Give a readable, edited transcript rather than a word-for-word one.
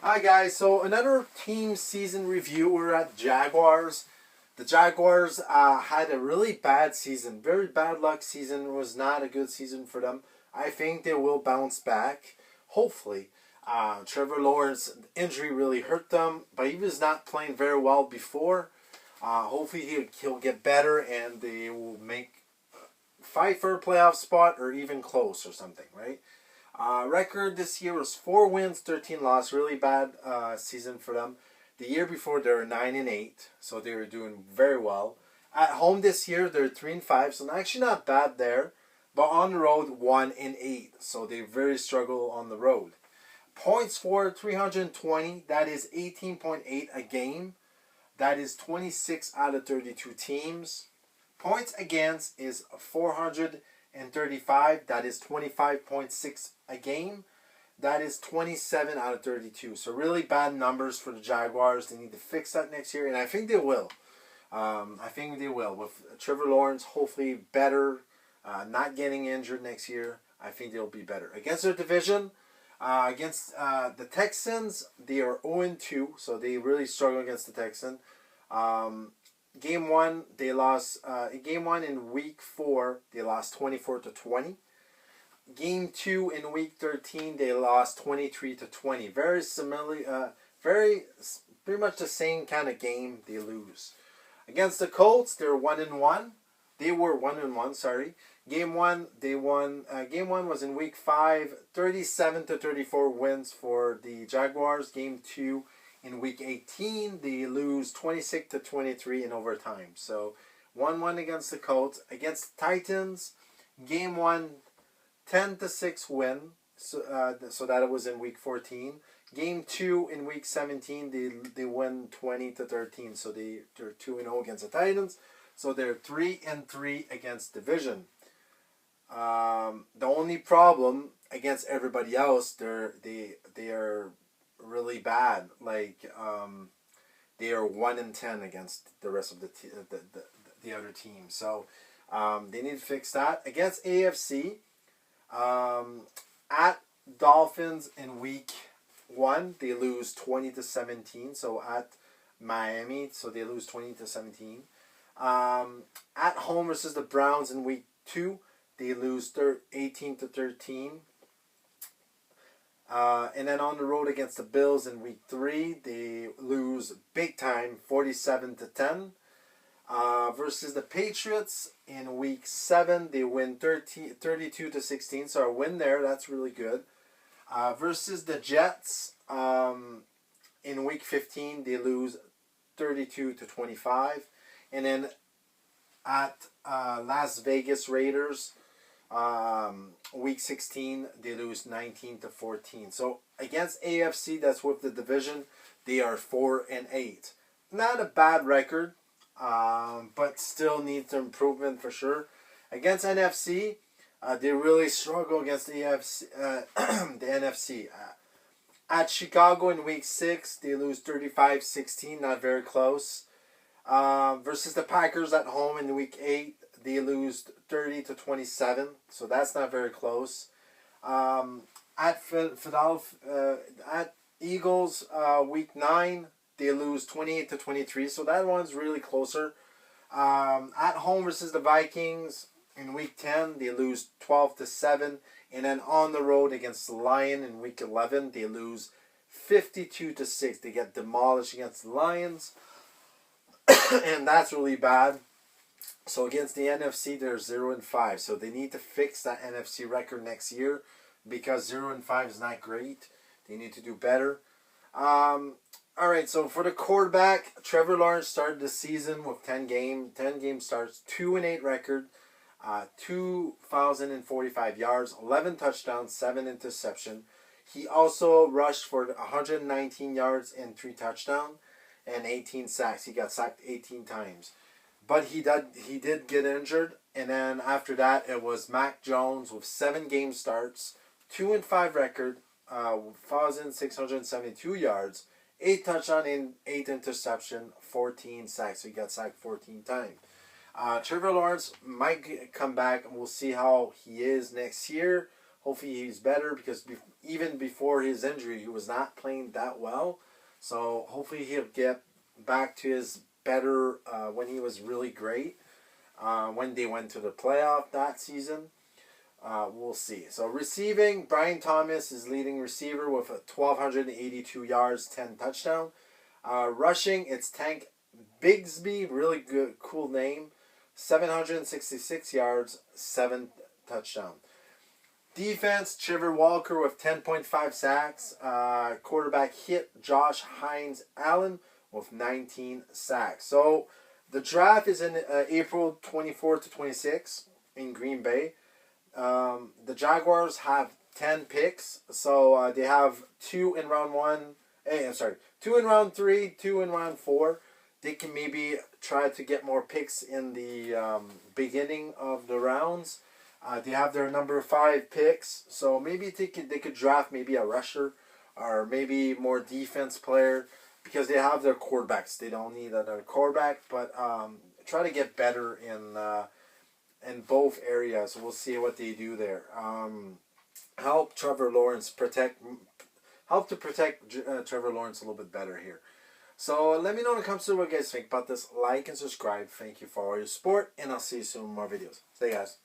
Hi guys, so another team season review. We're at Jaguars. The Jaguars had a really bad season, very bad luck season. It was not a good season for them. I think they will bounce back, hopefully. Trevor Lawrence injury really hurt them, but he was not playing very well before. Hopefully he'll get better and they will fight for a playoff spot or even close or something, right? Record this year was 4 wins, 13 losses. Really bad season for them. The year before they were 9-8, so they were doing very well. At home this year they're 3-5, so actually not bad there. But on the road 1-8, so they very struggle on the road. Points for 320. That is 18.8 a game. That is 26 out of 32 teams. Points against is 435. That is 25.6 a game. That is 27 out of 32. So really bad numbers for the Jaguars. They need to fix that next year, and I think they will. I think they will. With Trevor Lawrence hopefully better, not getting injured next year, I think they'll be better. Against their division, against the Texans, they are 0-2, so they really struggle against the Texans. Game 1, they lost. Game 1 in Week 4, they lost 24-20. Game 2 in Week 13, they lost 23-20. Very similar, pretty much the same kind of game they lose. Against the Colts, they're 1-1. They were 1-1. Sorry. Game 1, they won. Game 1 was in Week 5, 37-34 wins for the Jaguars. Game 2 in Week 18, they lose 26-23 in overtime. So 1-1 against the Colts. Against the Titans, Game 1, 10-6 win. So that was in Week 14. Game 2 in Week 17, they win 20-13. So they're 2-0 against the Titans. So they're 3-3 against division. The only problem against everybody else, they are really bad. Like they are 1-10 against the rest of the other teams. So they need to fix that. Against AFC, at Dolphins in Week 1, they lose 20-17. So at Miami, so they lose 20-17. At home versus the Browns in Week 2, they lose 18-13. And then on the road against the Bills in Week 3, they lose big time, 47-10. Versus the Patriots in Week 7, they win 32-16. So a win there, that's really good. Versus the Jets in Week 15, they lose 32-25. And then at Las Vegas Raiders, Week 16, they lose 19-14. So against AFC, that's with the division, they are 4-8. Not a bad record, but still needs improvement for sure. Against NFC, they really struggle against the NFC. At Chicago in Week 6, they lose 35-16, not very close. Versus the Packers at home in Week 8, they lose 30-27, so that's not very close. At Philadelphia, at Eagles, Week 9, they lose 28-23, so that one's really closer. At home versus the Vikings in Week 10, they lose 12-7, and then on the road against the Lions in Week 11, they lose 52-6. They get demolished against the Lions, and that's really bad. So against the NFC, they're 0-5. So they need to fix that NFC record next year because 0-5 is not great. They need to do better. All right, so for the quarterback, Trevor Lawrence started the season with 10 game starts, 2-8 record, 2,045 yards, 11 touchdowns, 7 interception. He also rushed for 119 yards and 3 touchdowns and 18 sacks. He got sacked 18 times. But he did get injured, and then after that it was Mac Jones with 7 game starts, 2-5 record, 1,672 yards, 8 touchdowns and 8 interception, 14 sacks. So he got sacked 14 times. Trevor Lawrence might come back, and we'll see how he is next year. Hopefully he's better because even before his injury, he was not playing that well. So hopefully he'll get back to his better when he was really great. When they went to the playoff that season. We'll see. So receiving, Brian Thomas is leading receiver with 1,282 yards, 10 touchdown. Rushing, it's Tank Bigsby, really good, cool name, 766 yards, 7 touchdown. Defense, Trevor Walker with 10.5 sacks. Quarterback hit Josh Hines Allen with 19 sacks. So the draft is in April 24th to 26th in Green Bay. The Jaguars have 10 picks, so they have 2 in round 1. 2 in round 3, 2 in round 4. They can maybe try to get more picks in the beginning of the rounds. They have their number 5 picks, so maybe they could draft maybe a rusher or maybe more defense player because they have their quarterbacks. They don't need another quarterback, but try to get better in both areas. We'll see what they do there. Help Trevor Lawrence protect Trevor Lawrence a little bit better here. So let me know in the comments what you guys think about this. Like and subscribe. Thank you for all your support, and I'll see you soon in more videos. Stay guys.